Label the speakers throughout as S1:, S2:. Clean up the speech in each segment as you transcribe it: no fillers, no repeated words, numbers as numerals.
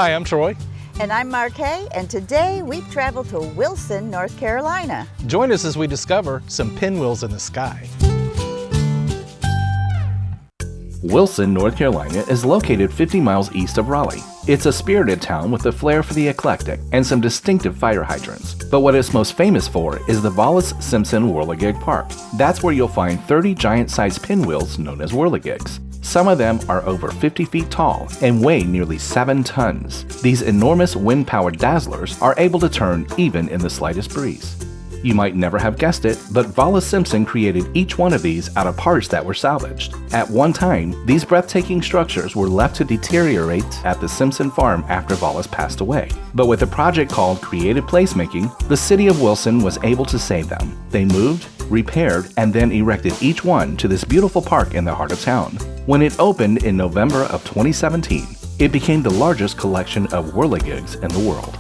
S1: Hi, I'm Troy.
S2: And I'm Marquet, and today we've traveled to Wilson, North Carolina.
S1: Join us as we discover some pinwheels in the sky.
S3: Wilson, North Carolina is located 50 miles east of Raleigh. It's a spirited town with a flair for the eclectic and some distinctive fire hydrants. But what it's most famous for is the Vollis Simpson Whirligig Park. That's where you'll find 30 giant-sized pinwheels known as Whirligigs. Some of them are over 50 feet tall and weigh nearly 7 tons. These enormous wind-powered dazzlers are able to turn even in the slightest breeze. You might never have guessed it, but Vollis Simpson created each one of these out of parts that were salvaged. At one time, these breathtaking structures were left to deteriorate at the Simpson farm after Vollis passed away. But with a project called Creative Placemaking, the city of Wilson was able to save them. They moved, repaired, and then erected each one to this beautiful park in the heart of town. When it opened in November of 2017, it became the largest collection of Whirligigs in the world.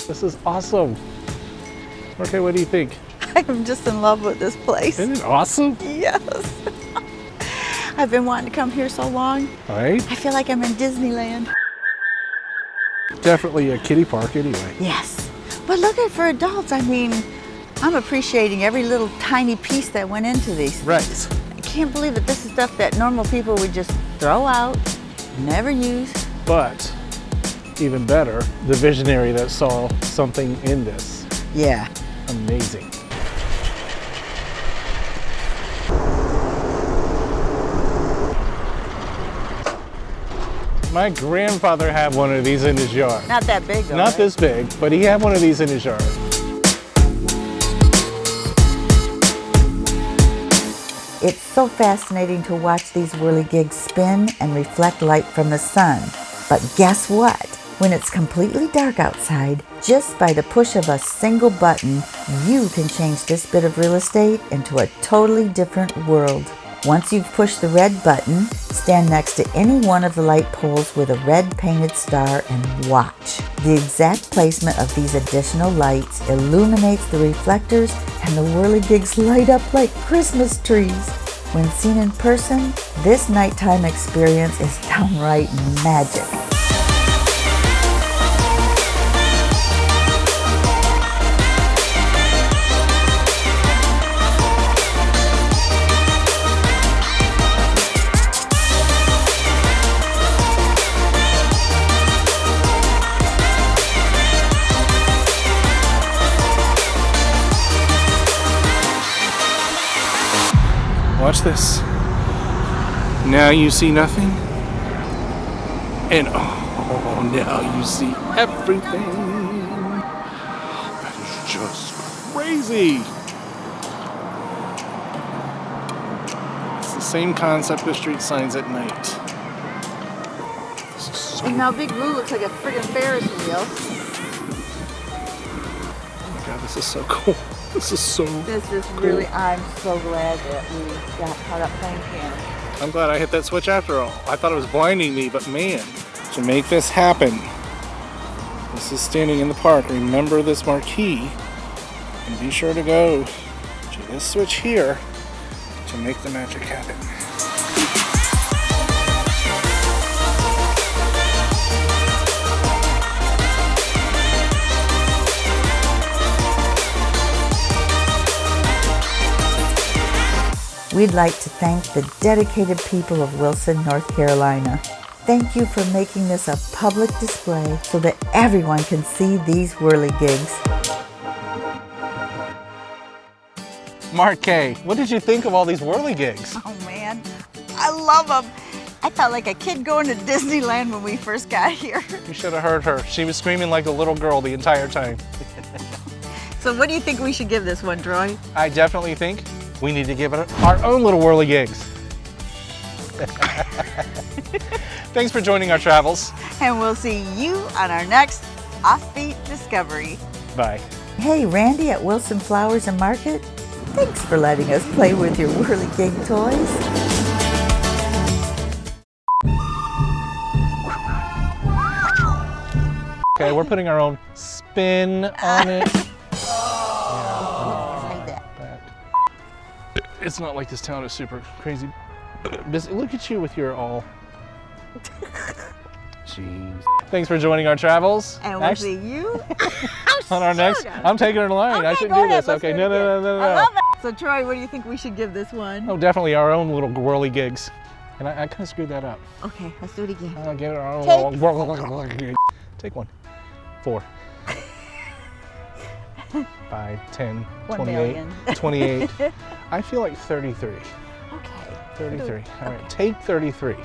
S1: This is awesome. Okay, what do you think?
S2: I'm just in love with this place.
S1: Isn't it awesome?
S2: Yes. I've been wanting to come here so long.
S1: Right?
S2: I feel like I'm in Disneyland.
S1: Definitely a kiddie park anyway.
S2: Yes. But look at for adults, I mean, I'm appreciating every little tiny piece that went into these.
S1: Right.
S2: I can't believe that this is stuff that normal people would just throw out, never use.
S1: But even better, the visionary that saw something in this.
S2: Yeah.
S1: Amazing. My grandfather had one of these in his yard.
S2: Not that big though,
S1: Not
S2: right?
S1: this big, but he had one of these in his yard.
S2: It's so fascinating to watch these whirligigs spin and reflect light from the sun. But guess what? When it's completely dark outside, just by the push of a single button, you can change this bit of real estate into a totally different world. Once you've pushed the red button, stand next to any one of the light poles with a red painted star and watch. The exact placement of these additional lights illuminates the reflectors and the whirligigs light up like Christmas trees. When seen in person, this nighttime experience is downright magic.
S1: Watch this. Now you see nothing. And oh, now you see everything. That is just crazy. It's the same concept as street signs at night. This is so
S2: And now Big Blue looks like a friggin' Ferris wheel.
S1: Oh my God, this is so cool. This is so
S2: This is
S1: cool.
S2: really, I'm so glad that we got caught up playing piano.
S1: I'm glad I hit that switch after all. I thought it was blinding me, but man, to make this happen, this is standing in the park. Remember this marquee, and be sure to go to this switch here to make the magic happen.
S2: We'd like to thank the dedicated people of Wilson, North Carolina. Thank you for making this a public display so that everyone can see these whirligigs.
S1: Mark K, what did you think of all these whirligigs?
S2: Oh man, I love them. I felt like a kid going to Disneyland when we first got here.
S1: You should have heard her. She was screaming like a little girl the entire time.
S2: So what do you think we should give this one, Troy?
S1: I definitely think we need to give it our own little whirligigs. Thanks for joining our travels.
S2: And we'll see you on our next Offbeat Discovery.
S1: Bye.
S2: Hey, Randy at Wilson Flowers and Market. Thanks for letting us play with your whirligig toys.
S1: Okay, we're putting our own spin on it. It's not like this town is super crazy busy. Look at you with your all. Jeez. Thanks for joining our travels.
S2: And we'll see you
S1: on our next. I'm taking it alone.
S2: Okay,
S1: I shouldn't do this. Okay, no.
S2: I love it. So Troy, what do you think we should give this one?
S1: Oh, definitely our own little whirligigs. And I kind of screwed that up.
S2: Okay, let's do it again.
S1: I'll give it our own little. Take one. 4. 5, 10,
S2: 1
S1: 28,
S2: million.
S1: 28. I feel like 33.
S2: Okay.
S1: 33. All right,
S2: Okay.
S1: take 33.